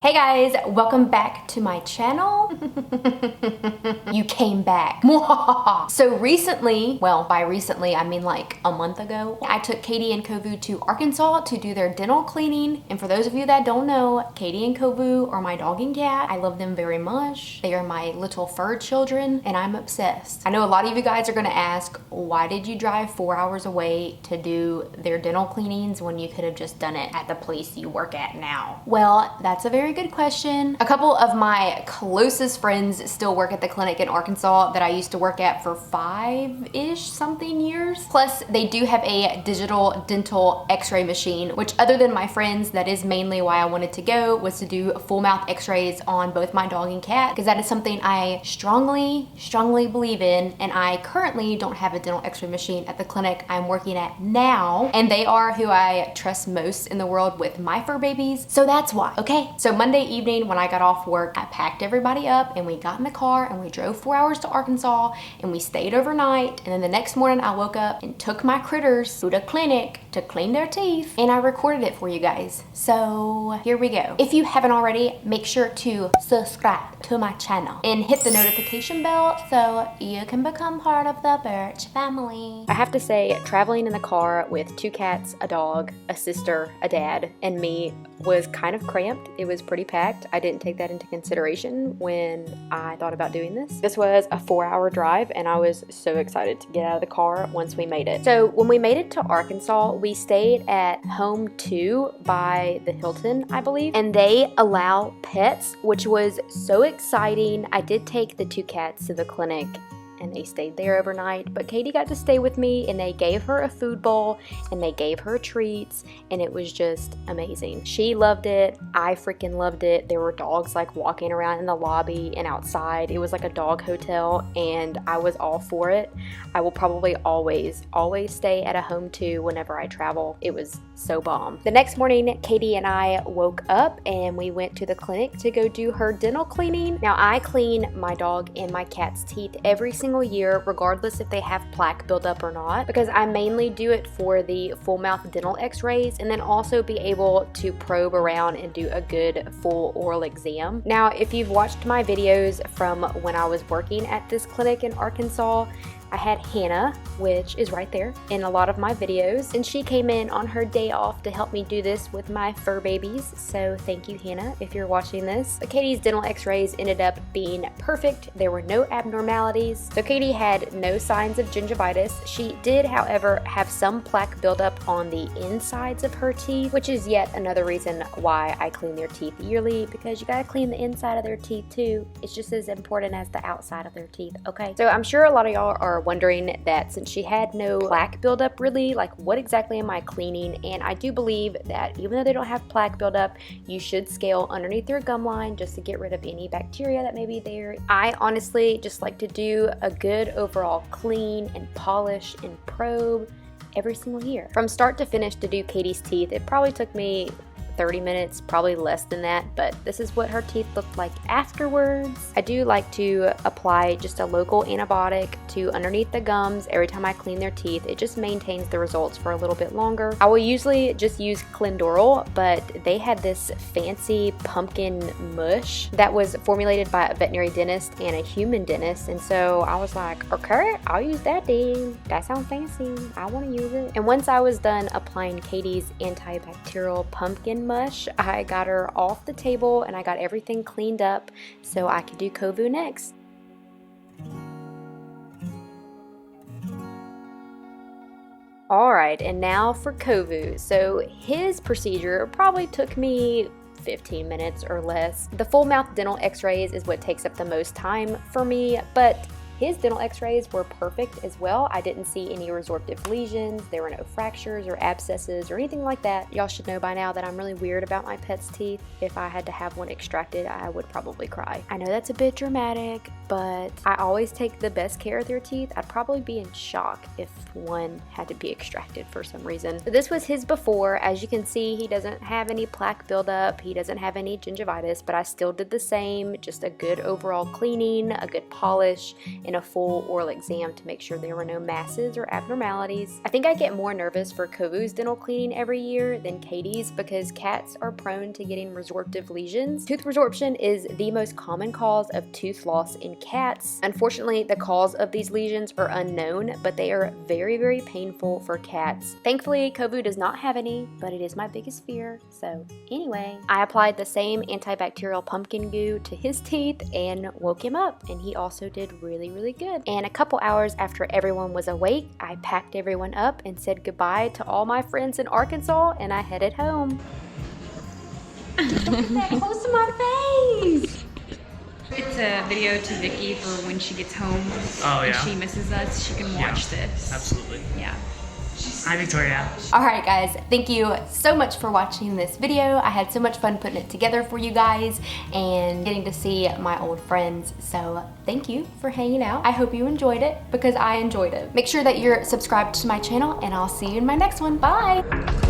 Hey guys, welcome back to my channel. You came back. So recently, well, by recently I mean like a month ago, I took Katie and Kovu to Arkansas to do their dental cleaning. And for those of you that don't know, Katie and Kovu are my dog and cat. I love them very much. They are my little fur children and I'm obsessed. I know a lot of you guys are gonna ask, why did you drive 4 hours away to do their dental cleanings when you could have just done it at the place you work at now? Well, that's a very good question. A couple of my closest friends still work at the clinic in Arkansas that I used to work at for 5-ish something years. Plus, they do have a digital dental x-ray machine, which other than my friends, that is mainly why I wanted to go, was to do full mouth x-rays on both my dog and cat, because that is something I strongly believe in, and I currently don't have a dental x-ray machine at the clinic I'm working at now, and they are who I trust most in the world with my fur babies, so that's why. Okay, so Monday evening when I got off work, I packed everybody up and we got in the car and we drove 4 hours to Arkansas and we stayed overnight, and then the next morning I woke up and took my critters to the clinic to clean their teeth, and I recorded it for you guys. So here we go. If you haven't already, make sure to subscribe to my channel and hit the notification bell so you can become part of the Birch family. I have to say, traveling in the car with 2 cats, a dog, a sister, a dad, and me was kind of cramped. It was pretty packed. I didn't take that into consideration when I thought about doing this. This was a 4-hour drive and I was so excited to get out of the car once we made it. So when we made it to Arkansas, we stayed at Home 2 by the Hilton, I believe, and they allow pets, which was so exciting. I did take the 2 cats to the clinic and they stayed there overnight, but Katie got to stay with me and they gave her a food bowl and they gave her treats, and it was just amazing. She loved it. I freaking loved it. There were dogs like walking around in the lobby and outside. It was like a dog hotel and I was all for it. I will probably always stay at a Home 2 whenever I travel. It was so bomb. The next morning, Katie and I woke up and we went to the clinic to go do her dental cleaning. Now, I clean my dog and my cat's teeth every single year, regardless if they have plaque buildup or not, because I mainly do it for the full mouth dental x-rays and then also be able to probe around and do a good full oral exam. Now, if you've watched my videos from when I was working at this clinic in Arkansas, I had Hannah, which is right there, in a lot of my videos, and she came in on her day off to help me do this with my fur babies, so thank you, Hannah, if you're watching this. But Katie's dental x-rays ended up being perfect. There were no abnormalities. So Katie had no signs of gingivitis. She did, however, have some plaque buildup on the insides of her teeth, which is yet another reason why I clean their teeth yearly, because you gotta clean the inside of their teeth too. It's just as important as the outside of their teeth, okay? So I'm sure a lot of y'all are wondering that since she had no plaque buildup, really, like, what exactly am I cleaning? And I do believe that even though they don't have plaque buildup, you should scale underneath their gum line just to get rid of any bacteria that may be there. I honestly just like to do a good overall clean and polish and probe every single year. From start to finish to do Katie's teeth, it probably took me 30 minutes, probably less than that, but this is what her teeth looked like afterwards. I do like to apply just a local antibiotic to underneath the gums every time I clean their teeth. It just maintains the results for a little bit longer. I will usually just use Clendoral, but they had this fancy pumpkin mush that was formulated by a veterinary dentist and a human dentist, and so I was like, okay, I'll use that then. That sounds fancy. I want to use it. And once I was done applying Katie's antibacterial pumpkin mush, I got her off the table and I got everything cleaned up so I could do Kovu next. Alright, and now for Kovu. So his procedure probably took me 15 minutes or less. The full mouth dental x-rays is what takes up the most time for me, but his dental x-rays were perfect as well. I didn't see any resorptive lesions. There were no fractures or abscesses or anything like that. Y'all should know by now that I'm really weird about my pet's teeth. If I had to have one extracted, I would probably cry. I know that's a bit dramatic, but I always take the best care of their teeth. I'd probably be in shock if one had to be extracted for some reason. So this was his before. As you can see, he doesn't have any plaque buildup. He doesn't have any gingivitis, but I still did the same. Just a good overall cleaning, a good polish, and a full oral exam to make sure there were no masses or abnormalities. I think I get more nervous for Kovu's dental cleaning every year than Katie's because cats are prone to getting resorptive lesions. Tooth resorption is the most common cause of tooth loss in cats. Unfortunately, the cause of these lesions are unknown, but they are very, very painful for cats. Thankfully, Kovu does not have any, but it is my biggest fear. So anyway, I applied the same antibacterial pumpkin goo to his teeth and woke him up, and he also did really, really good. And a couple hours after everyone was awake, I packed everyone up and said goodbye to all my friends in Arkansas, and I headed home. Look at that close to my face! It's a video to Vicky for when she gets home. Oh, yeah. And she misses us, she can watch this. Absolutely. Yeah. Hi, Victoria. Alright guys, thank you so much for watching this video. I had so much fun putting it together for you guys and getting to see my old friends. So thank you for hanging out. I hope you enjoyed it because I enjoyed it. Make sure that you're subscribed to my channel and I'll see you in my next one. Bye!